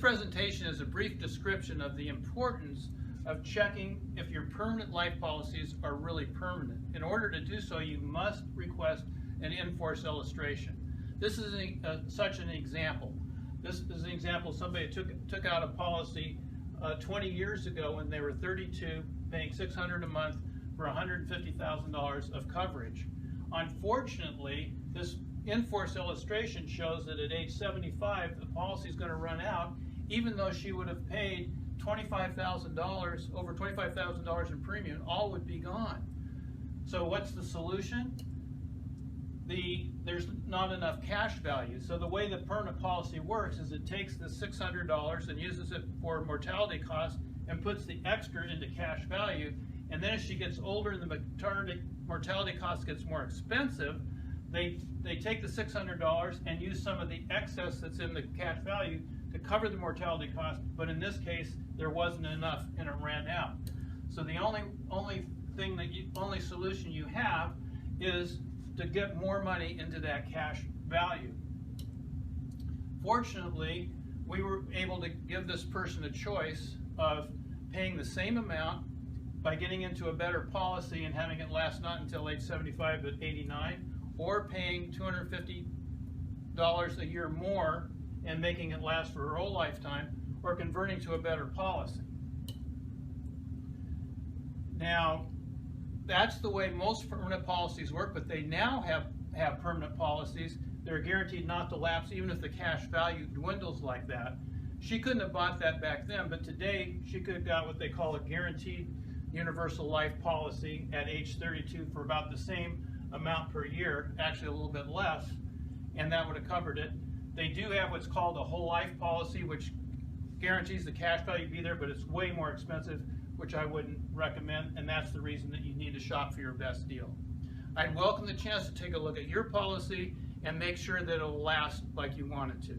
presentation is a brief description of the importance of checking if your permanent life policies are really permanent. In order to do so, you must request an in-force illustration. This is such an example. This is an example. Somebody took out a policy 20 years ago when they were 32, paying $600 a month for $150,000 of coverage. Unfortunately, this in-force illustration shows that at age 75, the policy is going to run out, even though she would have paid $25,000, over $25,000 in premium, all would be gone. So what's the solution? There's not enough cash value. So the way the permanent policy works is it takes the $600 and uses it for mortality costs and puts the extra into cash value. And then as she gets older and the mortality cost gets more expensive, they take the $600 and use some of the excess that's in the cash value to cover the mortality cost, but in this case there wasn't enough and it ran out. So the only solution you have is to get more money into that cash value. Fortunately, we were able to give this person a choice of paying the same amount by getting into a better policy and having it last not until age 75 but 89, or paying $250 a year more and making it last for her whole lifetime, or converting to a better policy. Now, that's the way most permanent policies work, but they now have permanent policies. They're guaranteed not to lapse even if the cash value dwindles like that. She couldn't have bought that back then, but today she could have got what they call a guaranteed universal life policy at age 32 for about the same amount per year, actually a little bit less, and that would have covered it. They do have what's called a whole life policy, which guarantees the cash value be there, but it's way more expensive, which I wouldn't recommend, and that's the reason that you need to shop for your best deal. I'd welcome the chance to take a look at your policy and make sure that it'll last like you want it to.